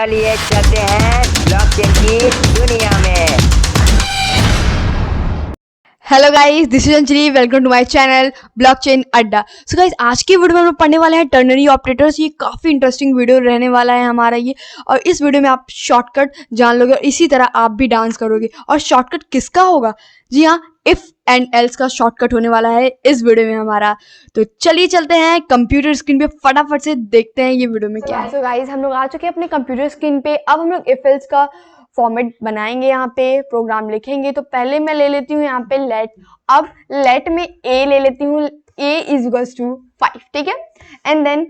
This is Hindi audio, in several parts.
चलिए चलते हैं ब्लॉकचेन की दुनिया में। Hello guys, this is Anjali. Welcome to my channel blockchain Adda. So guys, आज की वीडियो में हम लोग पढ़ने वाले हैं टर्नरी ऑपरेटर्स। ये काफ़ी इंटरेस्टिंग वीडियो रहने वाला है हमारा ये। और इस वीडियो में आप शॉर्टकट जान लोगे और इसी तरह आप भी डांस करोगे। और शॉर्टकट किसका होगा? जी हाँ, इफ एंड एल्स का शॉर्टकट होने वाला है इस वीडियो में हमारा। तो चलिए चलते हैं कंप्यूटर स्क्रीन पे, फटाफट से देखते हैं ये वीडियो में क्या है। सो गाइस, हम लोग आ चुके हैं अपने कंप्यूटर स्क्रीन पे। अब हम लोग इफ एल्स का फॉर्मेट बनाएंगे, यहाँ पे प्रोग्राम लिखेंगे। तो पहले मैं ले लेती हूँ यहाँ पे लेट। अब लेट में ए ले लेती हूँ, ए इज इक्वल्स टू 5, ठीक है। एंड देन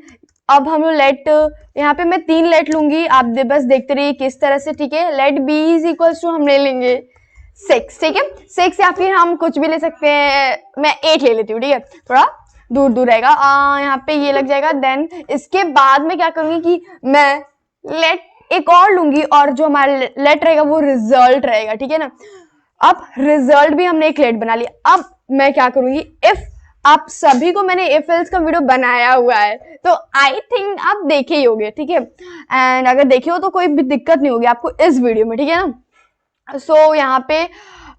अब हम लोग लेट, यहाँ पे मैं 3 लेट लूंगी, आप बस देखते रहिए किस तरह से, ठीक है। Let B is equals to हम ले लेंगे 6, ठीक है। 6 या फिर हम कुछ भी ले सकते हैं, मैं 8 ले लेती हूँ, ठीक है। थोड़ा दूर दूर रहेगा, यहाँ पे ये लग जाएगा। देन इसके बाद में क्या करूंगी कि मैं लेट एक और लूंगी, और जो हमारा लेट रहेगा वो रिजल्ट रहेगा, ठीक है ना। अब रिजल्ट भी हमने एक लेट बना लिया। अब मैं क्या करूंगी, इफ आप सभी को मैंने इफ एल्स का वीडियो बनाया हुआ है, तो आई थिंक आप देखे ही होंगे, ठीक है। एंड अगर देखे हो तो कोई भी दिक्कत नहीं होगी आपको इस वीडियो में, ठीक है ना। सो यहाँ पे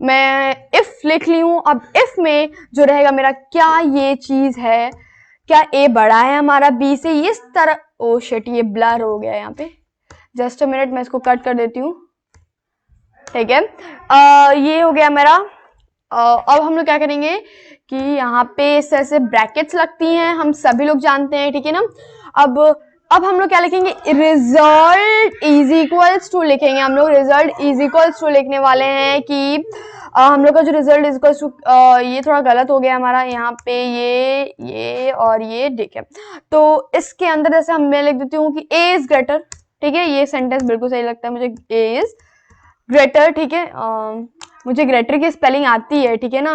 मैं इफ लिख ली हूं। अब इफ में जो रहेगा मेरा, क्या ये चीज है, क्या ए बड़ा है हमारा बी से, इस तरह। ओ शिट, ये ब्लर हो गया यहाँ पे। जस्ट अ मिनट, मैं इसको कट कर देती हूँ, ठीक है। ये हो गया मेरा। अब हम लोग क्या करेंगे कि यहाँ पे इस तरह से ब्रैकेट्स लगती हैं, हम सभी लोग जानते हैं, ठीक है ना। अब हम लोग क्या लिखेंगे, रिजल्ट इज इक्वल्स टू लिखेंगे। हम लोग रिजल्ट इज इक्वल्स टू लिखने वाले हैं कि हम लोग का जो रिजल्ट इज इक्वल्स टू, ये थोड़ा गलत हो गया हमारा यहाँ पे, ये और ये, ठीक है। तो इसके अंदर जैसे मैं लिख देती हूँ कि ए इज ग्रेटर, ठीक है। ये सेंटेंस बिल्कुल सही लगता है मुझे, ए इज ग्रेटर, ठीक है। मुझे ग्रेटर की स्पेलिंग आती है, ठीक है ना।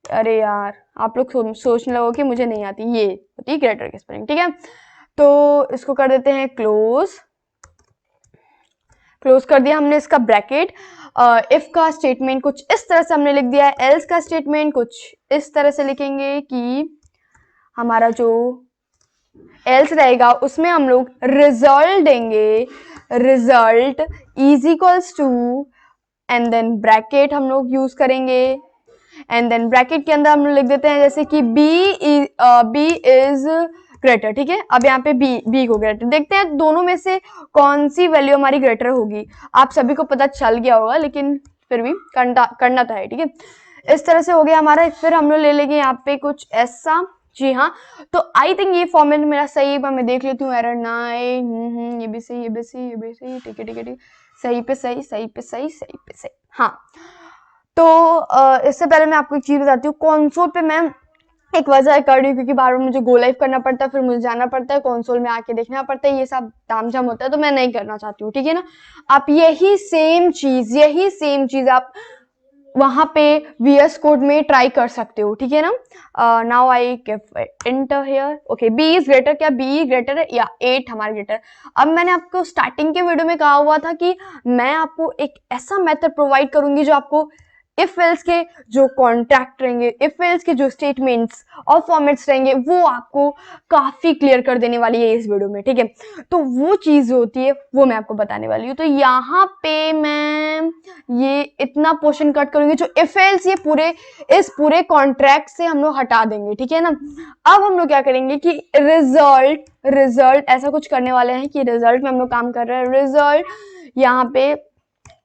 अरे यार, आप लोग सोचने लगो कि मुझे नहीं आती, ये होती है ग्रेटर की स्पेलिंग, ठीक है। तो इसको कर देते हैं क्लोज। क्लोज कर दिया हमने इसका ब्रैकेट। इफ का स्टेटमेंट कुछ इस तरह से हमने लिख दिया है, एल्स का स्टेटमेंट कुछ इस तरह से लिखेंगे कि हमारा जो एल्स रहेगा उसमें हम लोग रिजल्ट देंगे, result is equals to, and then bracket हम लोग यूज करेंगे। एंड देन ब्रैकेट के अंदर हम लोग लिख देते हैं जैसे कि बी इज ग्रेटर, ठीक है। अब यहाँ पे बी को ग्रेटर, देखते हैं दोनों में से कौन सी वैल्यू हमारी ग्रेटर होगी। आप सभी को पता चल गया होगा, लेकिन फिर भी करना तो है, ठीक है। इस तरह से हो गया हमारा। फिर हम लोग ले लेंगे यहाँ पे कुछ ऐसा, जी हाँ। तो आई थिंक ये फॉर्मेट मेरा सही है, मैं देख लेती हूँ। एरर ना आए, ये भी सही, ये भी सही, ये भी सही, ठीक है ठीक है ठीक, सही पे सही, सही पे सही, सही पे सही, हाँ। तो इससे पहले मैं आपको एक चीज बताती हूँ। कंसोल पे मैं एक वजह कर रही हूँ क्योंकि बार बार मुझे गो लाइव करना पड़ता है, फिर मुझे जाना पड़ता है कंसोल में आके देखना पड़ता है, ये सब तामझाम होता है, तो मैं नहीं करना चाहती हूँ, ठीक है ना। आप यही सेम चीज आप वहां पे VS कोड में ट्राई कर सकते हो, ठीक है ना। Now I give enter here. Okay, B is greater, क्या बी ग्रेटर है या 8 हमारा ग्रेटर। अब मैंने आपको स्टार्टिंग के वीडियो में कहा हुआ था कि मैं आपको एक ऐसा मेथड प्रोवाइड करूंगी जो आपको इफ एल्स के जो कॉन्ट्रैक्ट रहेंगे, इफ एल्स के जो स्टेटमेंट्स और फॉर्मेट्स रहेंगे, वो आपको काफी क्लियर कर देने वाली है इस वीडियो में, ठीक है। तो वो चीज होती है वो मैं आपको बताने वाली हूँ। तो यहाँ पे मैं ये इतना पोर्शन कट करूंगी जो इफ एल्स, ये इस पूरे कॉन्ट्रैक्ट से हम लोग हटा देंगे, ठीक है ना। अब हम लोग क्या करेंगे कि रिजल्ट ऐसा कुछ करने वाले हैं कि रिजल्ट में हम लोग काम कर रहे हैं। रिजल्ट यहाँ पे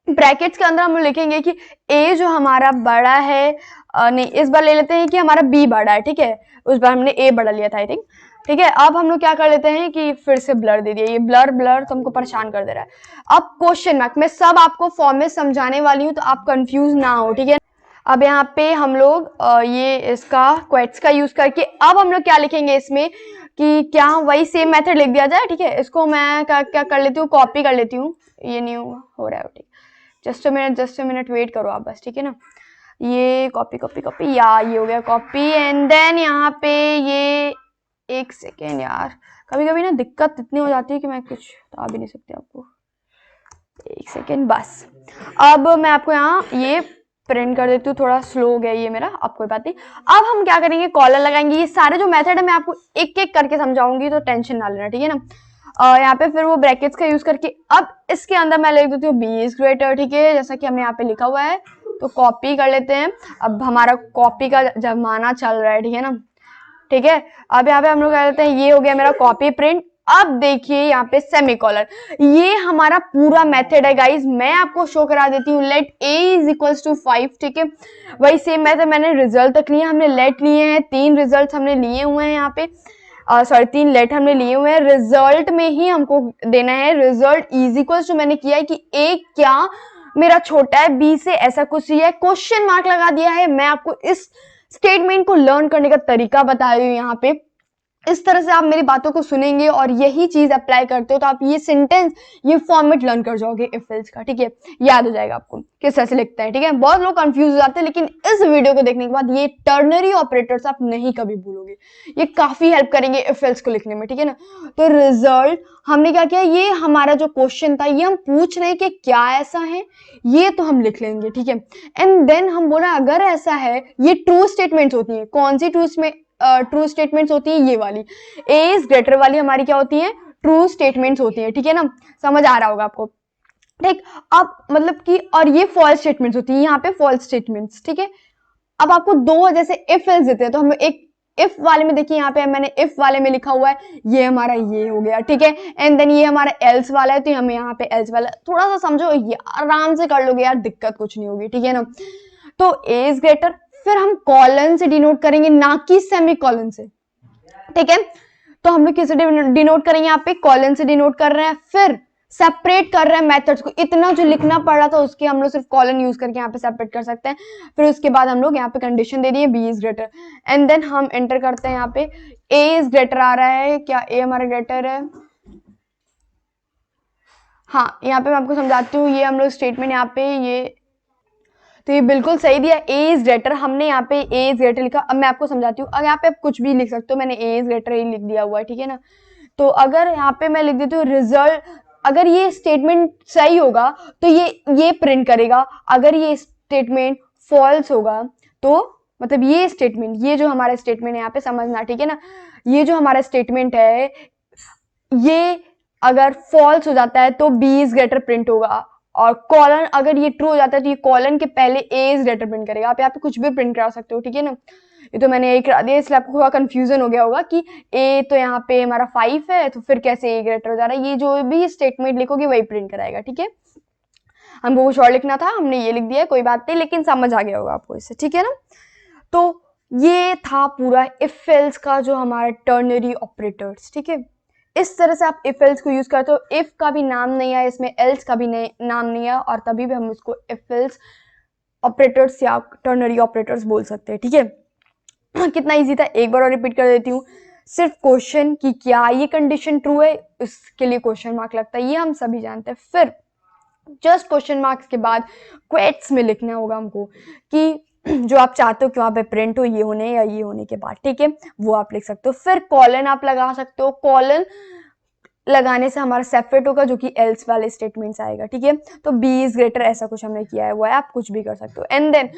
ब्रैकेट्स के अंदर हम लोग लिखेंगे कि ए जो हमारा बड़ा है, नहीं इस बार ले लेते हैं कि हमारा बी बड़ा है, ठीक है। उस बार हमने ए बड़ा लिया था आई थिंक, ठीक है। अब हम लोग क्या कर लेते हैं कि फिर से ब्लर दे दिया, ये ब्लर तो हमको परेशान कर दे रहा है। अब क्वेश्चन मार्क, मैं सब आपको फॉर्म में समझाने वाली हूँ तो आप कंफ्यूज ना हो, ठीक है। अब यहाँ पे हम लोग ये इसका क्वेट्स का यूज करके अब हम लोग क्या लिखेंगे इसमें कि क्या वही सेम मेथड लिख दिया जाए, ठीक है। इसको मैं क्या कर लेती हूँ, कॉपी कर लेती हूँ। ये नहीं हो रहा है, ठीक। जस्ट अ मिनट वेट करो आप बस, ठीक है ना। ये कॉपी या ये हो गया कॉपी। एंड देन यहाँ पे ये, एक सेकेंड यार, कभी कभी ना दिक्कत इतनी हो जाती है कि मैं कुछ बता भी नहीं सकती आपको। एक सेकेंड बस। अब मैं आपको यहाँ ये प्रिंट कर देती हूँ, थोड़ा स्लो हो गया ये मेरा, अब कोई बात नहीं। अब हम क्या करेंगे, कॉलर लगाएंगे। ये सारे जो मेथड है मैं आपको एक एक करके समझाऊंगी, तो टेंशन ना लेना, ठीक है ना। यहाँ पे फिर वो ब्रैकेट्स का यूज करके अब इसके अंदर मैं लिख देती हूँ बी इज ग्रेटर, ठीक है, जैसा कि हमने यहाँ पे लिखा हुआ है। तो कॉपी कर लेते हैं, अब हमारा कॉपी का जमाना चल रहा है, ठीक है ना, ठीक है। अब यहाँ पे हम लोग कह लेते हैं ये हो गया मेरा कॉपी प्रिंट। अब देखिए यहाँ पे सेमीकोलन, ये हमारा पूरा मेथड है गाइज, मैं आपको शो करा देती हूँ। Let a is equals to 5, ठीक है, वही सेम मेथड, मैंने रिजल्ट तक लिए, हमने लेट लिए हैं, 3 रिजल्ट हमने लिए हुए हैं यहाँ पे, सॉरी 3 लेट हमने लिए हुए हैं। रिजल्ट में ही हमको देना है रिजल्ट इज इक्वल्स टू, मैंने किया है कि a क्या मेरा छोटा है b से, ऐसा कुछ ही है, क्वेश्चन मार्क लगा दिया है। मैं आपको इस स्टेटमेंट को लर्न करने का तरीका बता रही हूँ यहाँ पे। इस तरह से आप मेरी बातों को सुनेंगे और यही चीज अप्लाई करते हो तो आप ये सेंटेंस, ये फॉर्मेट लर्न कर जाओगे इफ एल्स का, ठीक है, याद हो जाएगा आपको किस तरह से लिखते हैं, ठीक है। बहुत लोग कंफ्यूज हो जाते हैं, लेकिन इस वीडियो को देखने के बाद ये टर्नरी ऑपरेटर्स आप नहीं कभी भूलोगे, ये काफी हेल्प करेंगे इफ एल्स को लिखने में, ठीक है ना। तो रिजल्ट हमने क्या किया, ये हमारा जो क्वेश्चन था ये हम पूछ रहे हैं कि क्या ऐसा है, ये तो हम लिख लेंगे, ठीक है। एंड देन हम बोला अगर ऐसा है, ये ट्रू स्टेटमेंट्स होती है, कौन सी ट्रू स्टेटमेंट्स होती है, ये वाली a इज ग्रेटर वाली हमारी क्या होती है, ट्रू स्टेटमेंट्स होती है, ठीक है ना, समझ आ रहा होगा आपको, ठीक। अब मतलब कि और ये फॉल्स स्टेटमेंट्स होती है, यहाँ पे फॉल्स स्टेटमेंट्स, ठीक है। अब आपको दो जैसे इफ एल्स देते हैं, तो हम एक इफ वाले में देखिए, यहाँ पे मैंने इफ वाले में लिखा हुआ है ये हमारा ये हो गया, ठीक है, एंड देन ये हमारा एल्स वाला है, तो हमें यहाँ पे एल्स वाला, थोड़ा सा समझो, ये आराम से कर लोगे यार, दिक्कत कुछ नहीं होगी, ठीक है ना। तो a इज ग्रेटर, फिर हम कॉलन से डिनोट करेंगे, ना कि सेमी कॉलन से, ठीक है। तो हम लोग किसे डिनोट करेंगे, यहाँ पे कॉलन से डिनोट कर रहे हैं, फिर सेपरेट कर रहे हैं मेथड्स को, इतना जो लिखना पड़ रहा था उसके हम लोग सिर्फ कॉलन यूज करके यहाँ पे सेपरेट कर सकते हैं। फिर उसके बाद हम लोग यहाँ पे कंडीशन दे दिए b is greater, and then हम एंटर करते हैं, यहाँ पे a इज ग्रेटर आ रहा है, क्या a हमारा ग्रेटर है, हाँ, यहाँ पे मैं आपको समझाती हूँ, ये हम लोग स्टेटमेंट यहाँ पे ये, तो ये बिल्कुल सही दिया, a इज ग्रेटर, हमने यहाँ पे a इज ग्रेटर लिखा। अब मैं आपको समझाती हूँ, अब यहाँ पे आप कुछ भी लिख सकते हो, मैंने a इज ग्रेटर ही लिख दिया हुआ है, ठीक है ना। तो अगर यहाँ पे मैं लिख देती हूँ रिजल्ट, अगर ये स्टेटमेंट सही होगा तो ये प्रिंट करेगा, अगर ये स्टेटमेंट फॉल्स होगा तो मतलब ये स्टेटमेंट, ये जो हमारा स्टेटमेंट है यहाँ पे समझना, ठीक है ना, ये जो हमारा स्टेटमेंट है ये अगर फॉल्स हो जाता है तो b इज ग्रेटर प्रिंट होगा, और कॉलन अगर ये ट्रू हो जाता है तो ये कॉलन के पहले a इज ग्रेटर प्रिंट करेगा। आप यहाँ पे कुछ भी प्रिंट करा सकते हो, ठीक है ना। ये तो मैंने एक करा दिया, इसलिए आपको थोड़ा कंफ्यूजन हो गया होगा कि a तो यहाँ पे हमारा 5 है, तो फिर कैसे a ग्रेटर हो जा रहा है, ये जो भी स्टेटमेंट लिखोगे वही प्रिंट कराएगा, ठीक है। हमको कुछ और लिखना था, हमने ये लिख दिया, कोई बात नहीं, लेकिन समझ आ गया होगा आपको इससे, ठीक है ना। तो ये था पूरा इफ एल्स का जो हमारा टर्नरी ऑपरेटर्स, ठीक है। इस तरह से आप इफ एल्स को यूज करते हो, इफ का भी नाम नहीं है इसमें, एल्स का भी नाम नहीं है, और तभी भी हम उसको इफ एल्स ऑपरेटर्स या टर्नरी ऑपरेटर्स बोल सकते हैं, ठीक है। कितना इजी था, एक बार और रिपीट कर देती हूँ। सिर्फ क्वेश्चन की क्या ये कंडीशन ट्रू है, उसके लिए क्वेश्चन मार्क लगता है, ये हम सभी जानते हैं। फिर जस्ट क्वेश्चन मार्क्स के बाद क्वेट्स में लिखना होगा हमको कि जो आप चाहते हो कि वहां पे प्रिंट हो, ये होने या ये होने के बाद, ठीक है, वो आप लिख सकते हो। फिर कॉलन आप लगा सकते हो, कॉलन लगाने से हमारा सेपरेट होगा जो कि एल्स वाले स्टेटमेंट्स आएगा, ठीक है। तो b इज ग्रेटर ऐसा कुछ हमने किया है, वो है, आप कुछ भी कर सकते हो। एंड देन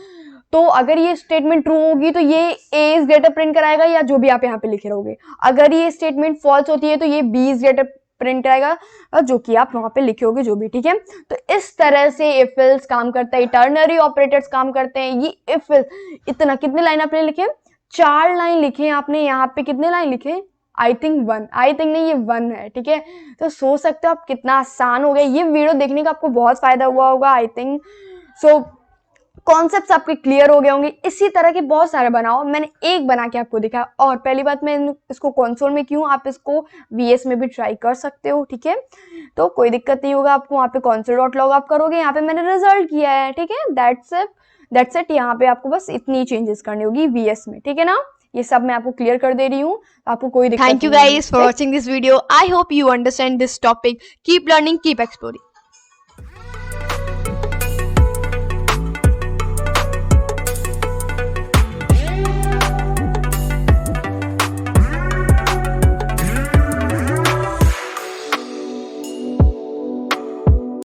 तो अगर ये स्टेटमेंट ट्रू होगी तो ये a इज ग्रेटर प्रिंट कराएगा, या जो भी आप यहाँ पे लिखे रहोगे। अगर ये स्टेटमेंट फॉल्स होती है तो ये b इज ग्रेटर प्रिंट कराएगा, जो कि आप वहां पे लिखे होगे जो भी, ठीक है। तो इस तरह से इफ एल्स काम करता है, टर्नरी ऑपरेटर्स काम करते हैं। ये इफ एल्स इतना, कितने लाइन आपने लिखे, 4 लाइन लिखे आपने, यहाँ पे कितने लाइन लिखे, आई थिंक 1, आई थिंक नहीं, ये 1 है, ठीक है। तो सोच सकते हो आप कितना आसान हो गया, ये वीडियो देखने का आपको बहुत फायदा हुआ होगा, आई थिंक सो। कॉन्सेप्ट्स आपके क्लियर हो गए होंगे। इसी तरह के बहुत सारे बनाओ, मैंने एक बना के आपको दिखाया। और पहली बात, मैं इसको कंसोल में क्यों, आप इसको VS में भी ट्राई कर सकते हो, ठीक है। तो कोई दिक्कत नहीं होगा आपको, वहाँ पे console.log आप करोगे, यहाँ पे मैंने रिजल्ट किया है, ठीक है। That's it. यहाँ पे आपको बस इतनी चेंजेस करनी होगी VS में, ठीक है ना। ये सब मैं आपको क्लियर कर दे रही हूँ, आपको कोई दिक्कत नहीं। Thank you guys for watching this video. I hope you understand this topic. Keep learning, keep exploring.